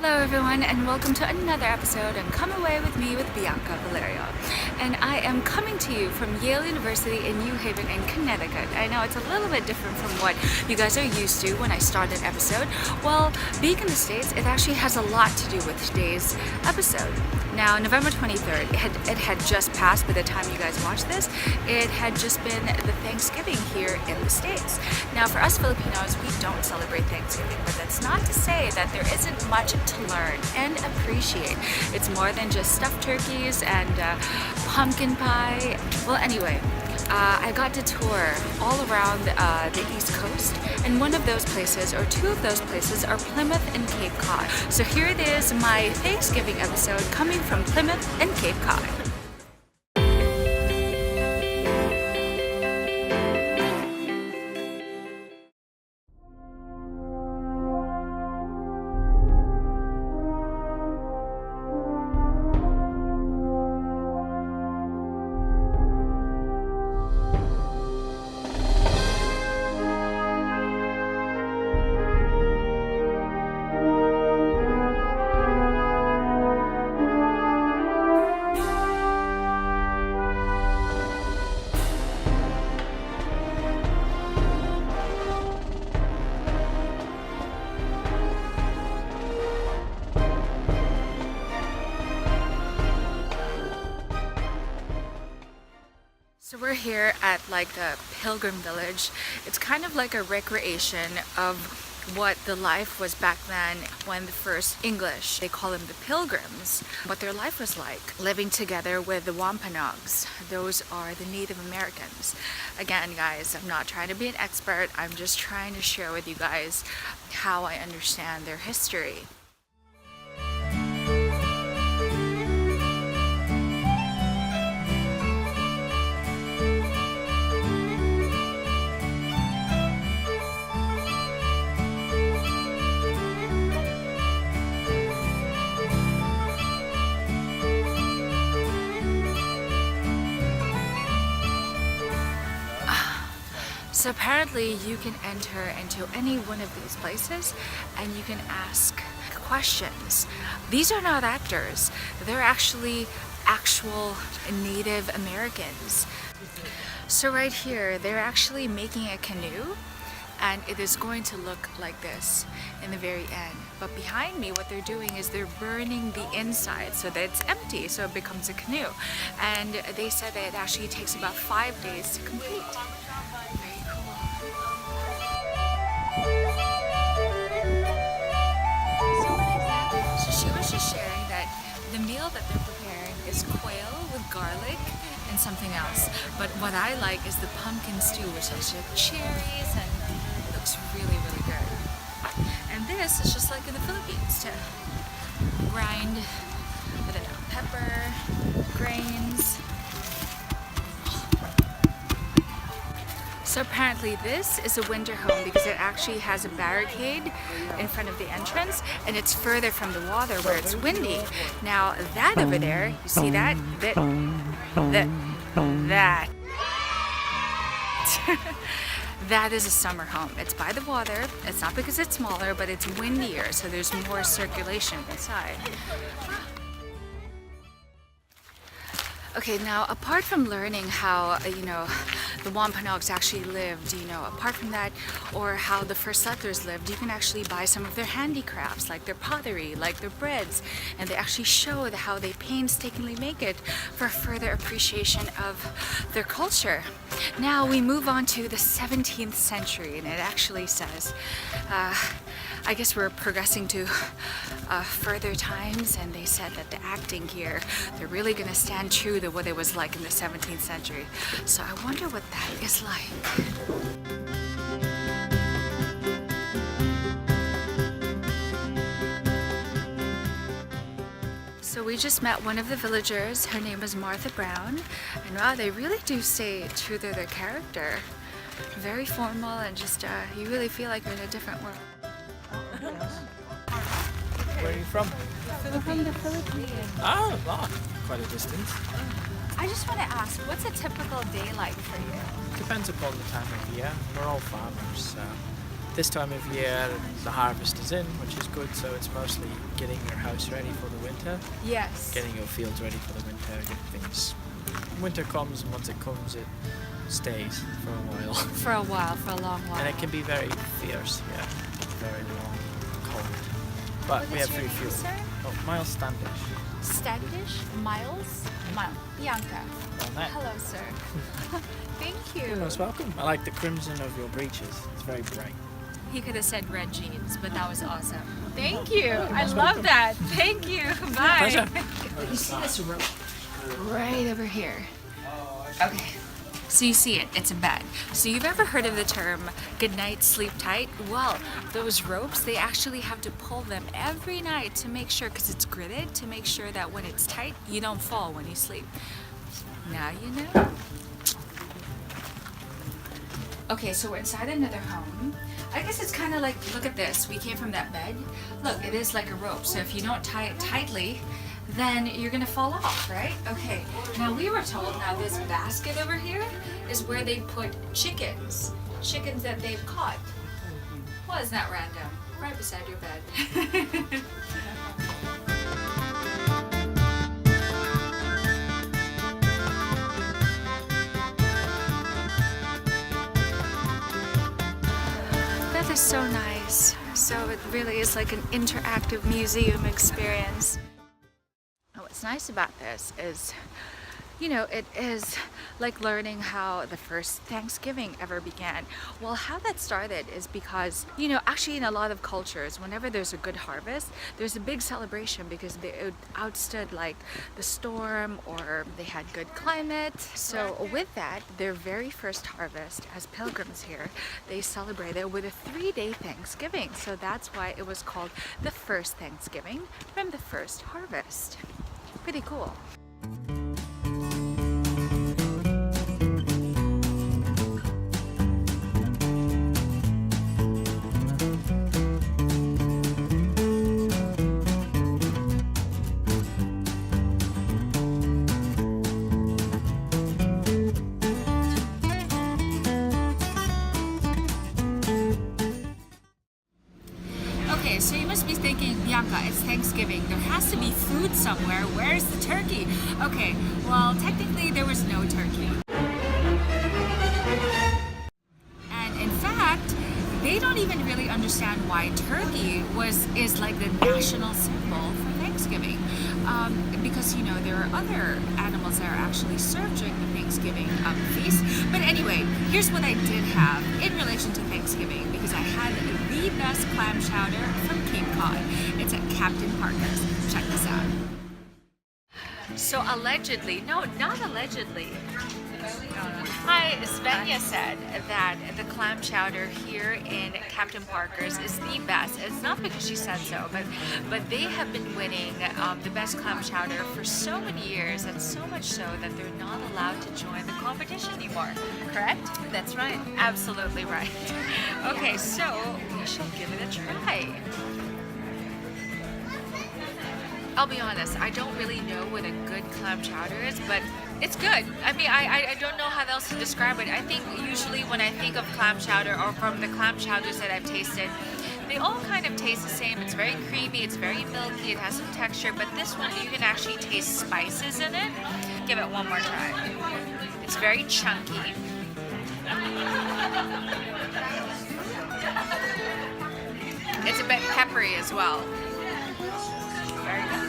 Hello everyone and welcome to another episode on Come Away With Me with Bianca, Valerio. And I am coming to you from Yale University in New Haven in Connecticut. I know it's a little bit different from what you guys are used to when I start an episode. Well, being in the States, it actually has a lot to do with today's episode. Now, November 23rd, it had just passed by the time you guys watch this. It had just been the Thanksgiving here in the States. Now, for us Filipinos, we don't celebrate Thanksgiving, but that's not to say that there isn't much to learn and appreciate. It's more than just stuffed turkeys and pumpkin pie. Well, anyway, I got to tour all around the East Coast, and one of those places, or two of those places, are Plymouth and Cape Cod. So here it is, my Thanksgiving episode coming from Plymouth and Cape Cod. So we're here at like the Pilgrim Village. It's kind of like a recreation of what the life was back then when the first English, they call them the Pilgrims, what their life was like, living together with the Wampanoags. Those are the Native Americans. Again, guys, I'm not trying to be an expert. I'm just trying to share with you guys how I understand their history. So apparently you can enter into any one of these places and you can ask questions. These are not actors. They're actually actual Native Americans. So right here, they're actually making a canoe, and it is going to look like this in the very end. But behind me, what they're doing is they're burning the inside so that it's empty, so it becomes a canoe. And they said that it actually takes about 5 days to complete. Very cool. So she was just sharing that the meal that they're preparing is quail with garlic and something else. But what I like is the pumpkin stew, which has cherries and looks really, really good. And this is just like in the Philippines, to grind, I don't know, pepper, grains. So apparently this is a winter home because it actually has a barricade in front of the entrance, and it's further from the water where it's windy. Now that over there, you see that? That. That is a summer home. It's by the water. It's not because it's smaller, but it's windier, so there's more circulation inside. Okay, now apart from learning how, the Wampanoags actually lived, apart from that, or how the first settlers lived, you can actually buy some of their handicrafts, like their pottery, like their breads, and they actually show how they painstakingly make it for further appreciation of their culture. Now we move on to the 17th century, and it actually says, I guess we're progressing to further times, and they said that the acting here, they're really going to stand true to what it was like in the 17th century. So I wonder what that is like. So we just met one of the villagers. Her name is Martha Brown, and wow, they really do stay true to their character. Very formal, and just you really feel like you're in a different world. Where are you from? We're from the Philippines. Oh, wow. Quite a distance. I just want to ask, what's a typical day like for you? Depends upon the time of year. We're all farmers, so this time of year the harvest is in, which is good, so it's mostly getting your house ready for the winter, Yes. getting your fields ready for the winter, getting things. Winter comes, and once it comes, it stays for a while. For a while, for a long while. And it can be very fierce, yeah, very long, cold. But What we is have your free name, fuel. sir? Oh, Miles Standish. Standish? Miles? Bianca. Well met. Hello, sir. Thank you. You're most welcome. I like the crimson of your breeches. It's very bright. He could have said red jeans, but that was awesome. Thank you. I most love welcome. that. Thank you. Bye. Pleasure. You see this rope right over here? Okay. So you see it, it's a bed. So you've ever heard of the term good night, sleep tight? Well, those ropes, they actually have to pull them every night to make sure, because it's gridded, to make sure that when it's tight, you don't fall when you sleep. Now you know. Okay, so we're inside another home. I guess it's kind of like, look at this. We came from that bed. Look, it is like a rope. So if you don't tie it tightly, then you're gonna fall off, right? Okay, now we were told now this basket over here is where they put chickens that they've caught. Well, isn't that random? Right beside your bed. That is so nice. So it really is like an interactive museum experience. What's nice about this is, you know, it is like learning how the first Thanksgiving ever began. Well, how that started is because, you know, actually in a lot of cultures, whenever there's a good harvest, there's a big celebration because they outstood like the storm or they had good climate. So with that, their very first harvest as pilgrims here, they celebrated with a 3-day Thanksgiving. So that's why it was called the first Thanksgiving from the first harvest. Pretty cool. Okay, so you must be thinking, Bianca, it's Thanksgiving. There has to be food somewhere. Where's the turkey? Okay, well, technically there was no turkey. And in fact, they don't even really understand why turkey is like the national symbol for Thanksgiving. Because, you know, there are other animals that are actually served during the Thanksgiving feast. But anyway, here's what I did have in relation to Thanksgiving, because I had the best clam chowder from Cape Cod. It's at Captain Parker's. Check this out. So allegedly, no, not allegedly. Hi, Svenja said that the clam chowder here in Captain Parker's is the best. It's not because she said so, but they have been winning the best clam chowder for so many years, and so much so that they're not allowed to join the competition anymore. Correct? That's right. Absolutely right. Okay, so we shall give it a try. I'll be honest, I don't really know what a good clam chowder is, but it's good. I mean, I don't know how else to describe it. I think usually when I think of clam chowder, or from the clam chowders that I've tasted, they all kind of taste the same. It's very creamy, it's very milky, it has some texture, but this one you can actually taste spices in it. Give it one more try. It's very chunky. It's a bit peppery as well. Very good.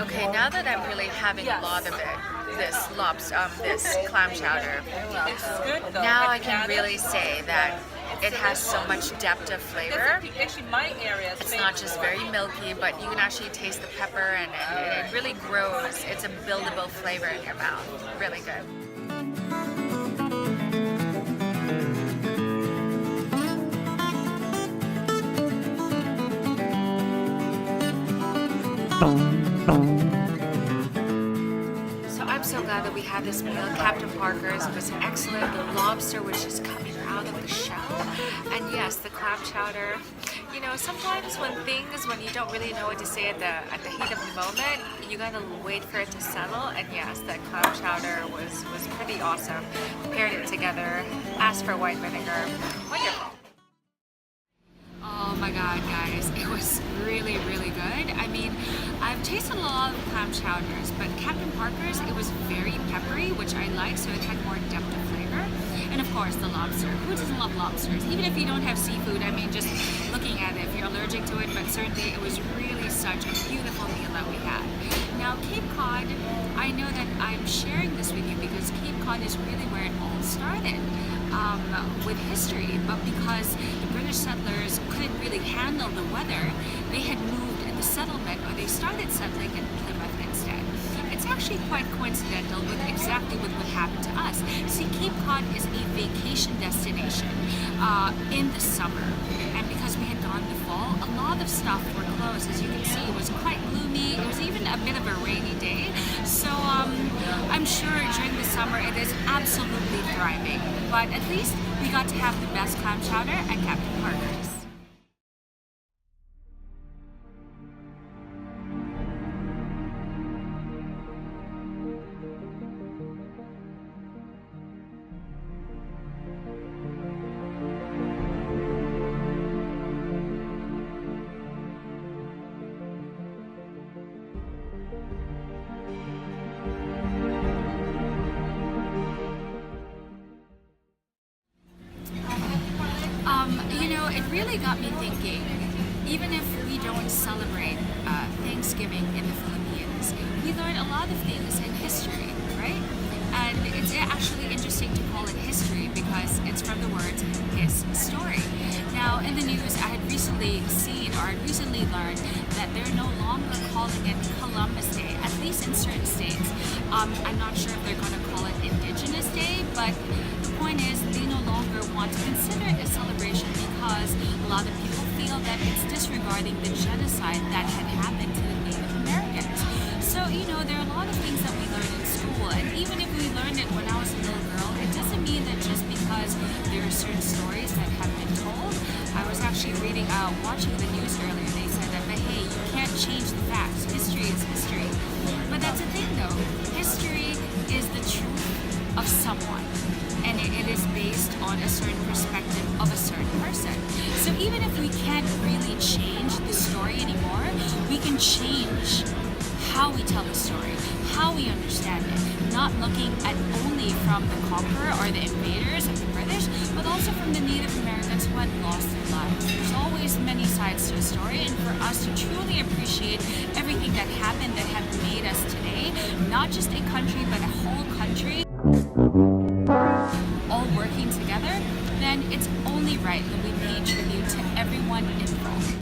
Okay, now that I'm really having a lot of it, this clam chowder, now I can really say that it has so much depth of flavor. Actually, my area. It's not just very milky, but you can actually taste the pepper, and it really grows. It's a buildable flavor in your mouth. Really good. So I'm so glad that we had this meal. Captain Parker's was excellent. The lobster was just coming out of the shell. And yes, the clam chowder, You know, sometimes when you don't really know what to say at the heat of the moment, you gotta wait for it to settle. And yes, that clam chowder was pretty awesome. Paired it together, asked for white vinegar. Wonderful. Oh my god, guys, it was really, really good. I mean, I've tasted a lot of clam chowders, but Captain Parker's, it was very peppery, which I like, so it had more depth of flavor. And of course, the lobster. Who doesn't love lobsters? Even if you don't have seafood, I mean, just looking at it, if you're allergic to it, but certainly it was really such a beautiful meal that we had. Now, Cape Cod, I know that I'm sharing this with you because Cape Cod is really where it all started. With history, but because the British settlers couldn't really handle the weather, they had moved in the settlement, or they started settling in Plymouth instead. It's actually quite coincidental with exactly what happened to us. See, Cape Cod is a vacation destination in the summer, and because we had gone in the fall, a lot of stuff were closed. As you can see, it was quite gloomy. It was even a bit of a rainy day, so I'm sure during the summer it is absolutely thriving. But at least we got to have the best clam chowder at Captain Parker's. You know, it really got me thinking, even if we don't celebrate Thanksgiving in the Philippines, we learn a lot of things in history, right? And it's actually interesting to call it history because it's from the words his story. Now, in the news, I had recently learned that they're no longer calling it Columbus Day, at least in certain states. I'm not sure if they're going to call it Indigenous Day, but the point is they no longer want to consider it a celebration because a lot of people feel that it's disregarding the genocide that had happened to the Native Americans. So, you know, there are a lot of things that we learn in school, and even if we learned it when I was a little girl, it doesn't mean that just because there are certain stories that have been told. I was actually watching the news earlier, they said that, but hey, you can't change the facts. History is history. But that's the thing though, history is the truth of someone. And it is based on a certain perspective of a certain person. So even if we can't really change the story anymore, we can change how we tell the story, how we understand it, not looking at only from the conqueror or the invaders of the British, but also from the Native Americans who had lost their lives. There's always many sides to a story, and for us to truly appreciate everything that happened that have made us today, not just a country, but a whole country, all working together, then it's only right that we pay tribute to everyone involved.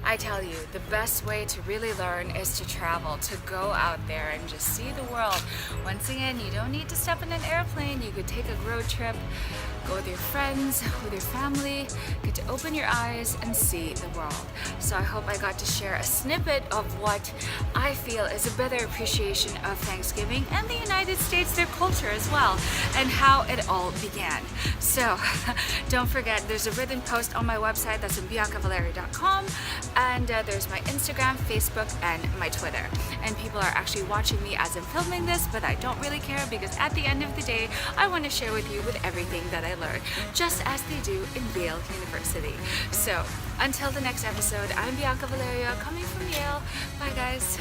I tell you, the best way to really learn is to travel, to go out there and just see the world. Once again, you don't need to step in an airplane. You could take a road trip, go with your friends, with your family, get to open your eyes and see the world. So I hope I got to share a snippet of what I feel is a better appreciation of Thanksgiving and the United States, their culture as well, and how it all began. So don't forget, there's a written post on my website that's in biancavalerio.com. And there's my Instagram, Facebook, and my Twitter. And people are actually watching me as I'm filming this, but I don't really care because at the end of the day, I want to share with you with everything that I learned, just as they do in Yale University. So until the next episode, I'm Bianca Valerio coming from Yale. Bye guys.